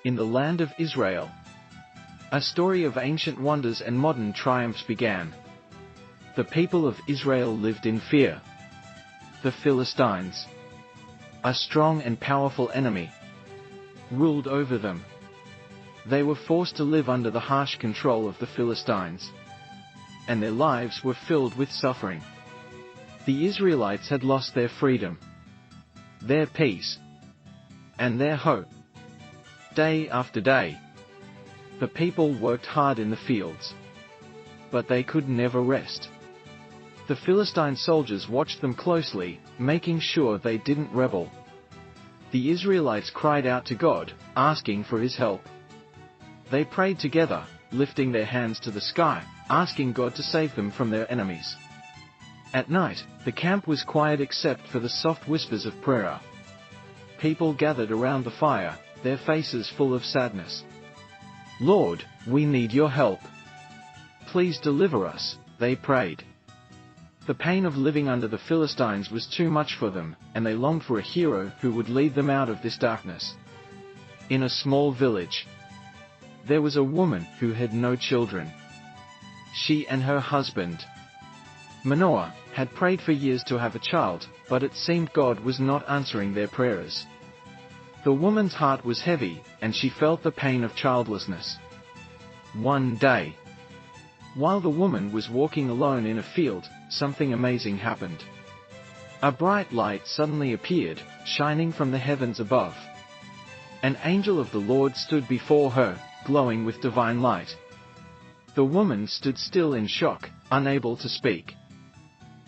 In the land of Israel, a story of ancient wonders and modern triumphs began. The people of Israel lived in fear. The Philistines, a strong and powerful enemy, ruled over them. They were forced to live under the harsh control of the Philistines, and their lives were filled with suffering. The Israelites had lost their freedom, their peace, and their hope. Day after day, the people worked hard in the fields, but they could never rest. The Philistine soldiers watched them closely, making sure they didn't rebel. The Israelites cried out to God, asking for his help. They prayed together, lifting their hands to the sky, asking God to save them from their enemies. At night, the camp was quiet except for the soft whispers of prayer. People gathered around the fire, their faces full of sadness. "Lord, we need your help. Please deliver us," they prayed. The pain of living under the Philistines was too much for them, and they longed for a hero who would lead them out of this darkness. In a small village, there was a woman who had no children. She and her husband, Manoah, had prayed for years to have a child, but it seemed God was not answering their prayers. The woman's heart was heavy, and she felt the pain of childlessness. One day, while the woman was walking alone in a field, something amazing happened. A bright light suddenly appeared, shining from the heavens above. An angel of the Lord stood before her, glowing with divine light. The woman stood still in shock, unable to speak.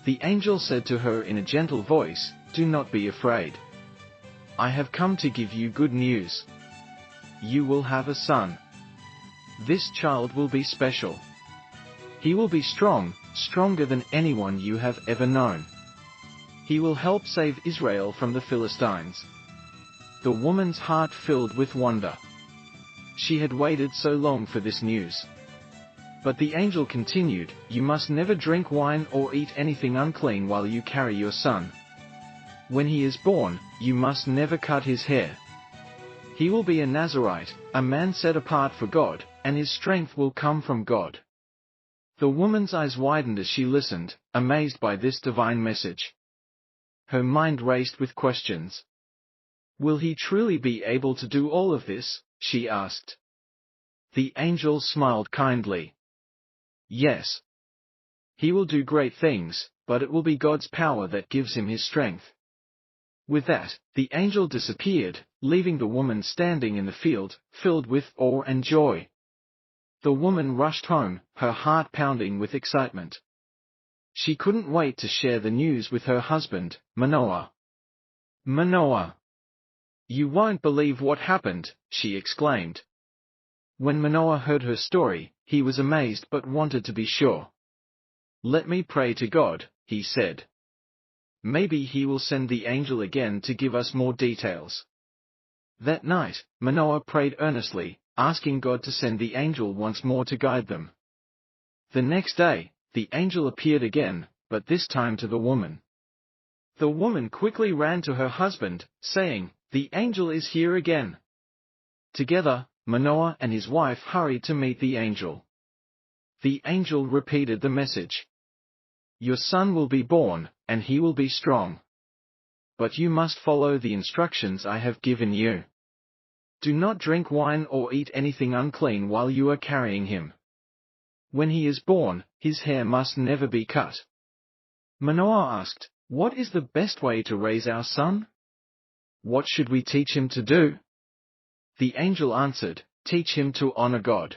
The angel said to her in a gentle voice, "Do not be afraid. I have come to give you good news. You will have a son. This child will be special. He will be strong, stronger than anyone you have ever known. He will help save Israel from the Philistines." The woman's heart filled with wonder. She had waited so long for this news. But the angel continued, "You must never drink wine or eat anything unclean while you carry your son. When he is born, you must never cut his hair. He will be a Nazirite, a man set apart for God, and his strength will come from God." The woman's eyes widened as she listened, amazed by this divine message. Her mind raced with questions. "Will he truly be able to do all of this?" she asked. The angel smiled kindly. "Yes. He will do great things, but it will be God's power that gives him his strength." With that, the angel disappeared, leaving the woman standing in the field, filled with awe and joy. The woman rushed home, her heart pounding with excitement. She couldn't wait to share the news with her husband, Manoah. "Manoah, you won't believe what happened," she exclaimed. When Manoah heard her story, he was amazed but wanted to be sure. "Let me pray to God," he said. "Maybe he will send the angel again to give us more details." That night, Manoah prayed earnestly, asking God to send the angel once more to guide them. The next day, the angel appeared again, but this time to the woman. The woman quickly ran to her husband, saying, "The angel is here again." Together, Manoah and his wife hurried to meet the angel. The angel repeated the message. "Your son will be born, and he will be strong. But you must follow the instructions I have given you. Do not drink wine or eat anything unclean while you are carrying him. When he is born, his hair must never be cut." Manoah asked, "What is the best way to raise our son? What should we teach him to do?" The angel answered, "Teach him to honor God.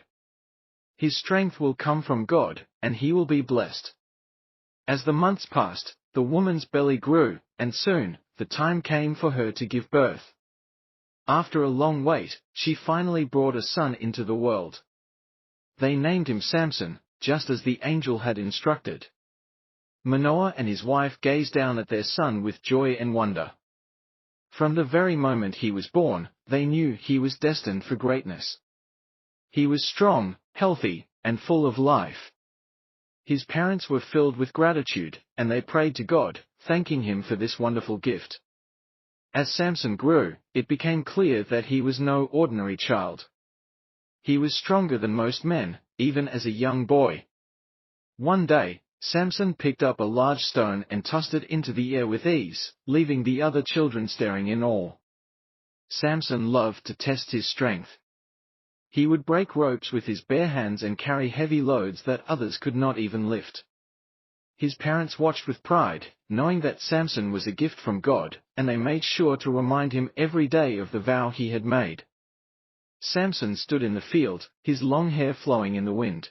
His strength will come from God, and he will be blessed." As the months passed, the woman's belly grew, and soon, the time came for her to give birth. After a long wait, she finally brought a son into the world. They named him Samson, just as the angel had instructed. Manoah and his wife gazed down at their son with joy and wonder. From the very moment he was born, they knew he was destined for greatness. He was strong, healthy, and full of life. His parents were filled with gratitude, and they prayed to God, thanking him for this wonderful gift. As Samson grew, it became clear that he was no ordinary child. He was stronger than most men, even as a young boy. One day, Samson picked up a large stone and tossed it into the air with ease, leaving the other children staring in awe. Samson loved to test his strength. He would break ropes with his bare hands and carry heavy loads that others could not even lift. His parents watched with pride, knowing that Samson was a gift from God, and they made sure to remind him every day of the vow he had made. Samson stood in the field, his long hair flowing in the wind.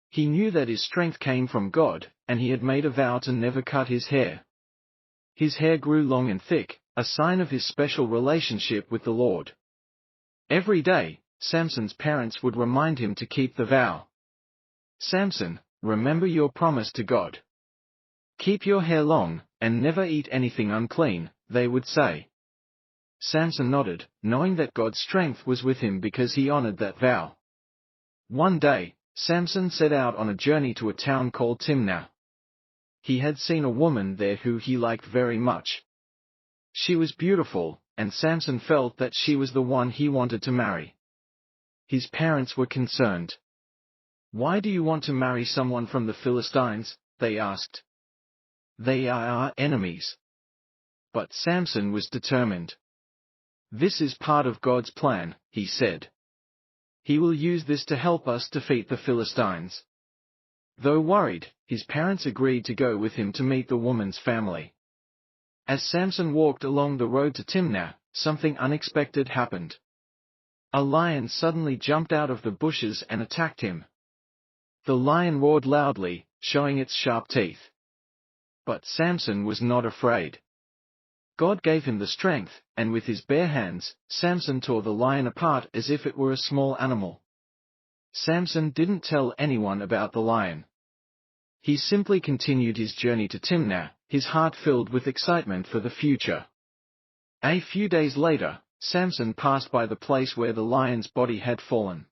He knew that his strength came from God, and he had made a vow to never cut his hair. His hair grew long and thick, a sign of his special relationship with the Lord. Every day, Samson's parents would remind him to keep the vow. "Samson, remember your promise to God. Keep your hair long, and never eat anything unclean," they would say. Samson nodded, knowing that God's strength was with him because he honored that vow. One day, Samson set out on a journey to a town called Timnah. He had seen a woman there who he liked very much. She was beautiful, and Samson felt that she was the one he wanted to marry. His parents were concerned. "Why do you want to marry someone from the Philistines?" they asked. "They are our enemies." But Samson was determined. "This is part of God's plan," he said. "He will use this to help us defeat the Philistines." Though worried, his parents agreed to go with him to meet the woman's family. As Samson walked along the road to Timnah, something unexpected happened. A lion suddenly jumped out of the bushes and attacked him. The lion roared loudly, showing its sharp teeth. But Samson was not afraid. God gave him the strength, and with his bare hands, Samson tore the lion apart as if it were a small animal. Samson didn't tell anyone about the lion. He simply continued his journey to Timnah, his heart filled with excitement for the future. A few days later, Samson passed by the place where the lion's body had fallen.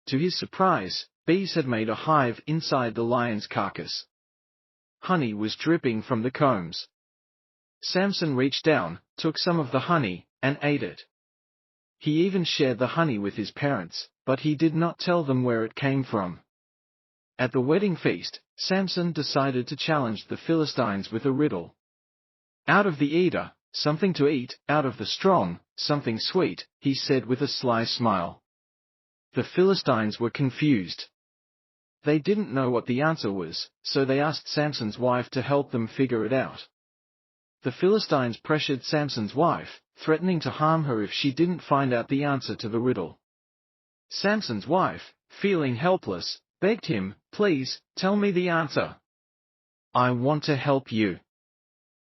To his surprise, bees had made a hive inside the lion's carcass. Honey was dripping from the combs. Samson reached down, took some of the honey, and ate it. He even shared the honey with his parents, but he did not tell them where it came from. At the wedding feast, Samson decided to challenge the Philistines with a riddle. "Out of the eater, something to eat, out of the strong, something sweet," he said with a sly smile. The Philistines were confused. They didn't know what the answer was, so they asked Samson's wife to help them figure it out. The Philistines pressured Samson's wife, threatening to harm her if she didn't find out the answer to the riddle. Samson's wife, feeling helpless, begged him, "Please, tell me the answer. I want to help you."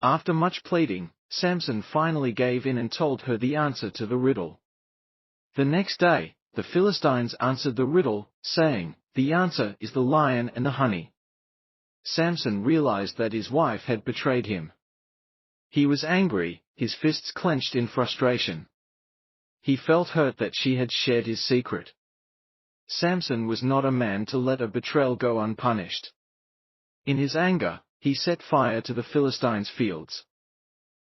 After much pleading, Samson finally gave in and told her the answer to the riddle. The next day, the Philistines answered the riddle, saying, "The answer is the lion and the honey." Samson realized that his wife had betrayed him. He was angry, his fists clenched in frustration. He felt hurt that she had shared his secret. Samson was not a man to let a betrayal go unpunished. In his anger, he set fire to the Philistines' fields.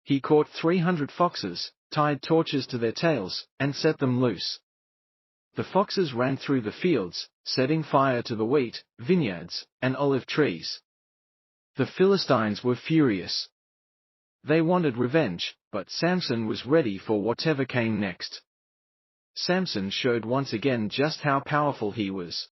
He caught 300 foxes, tied torches to their tails, and set them loose. The foxes ran through the fields, setting fire to the wheat, vineyards, and olive trees. The Philistines were furious. They wanted revenge, but Samson was ready for whatever came next. Samson showed once again just how powerful he was.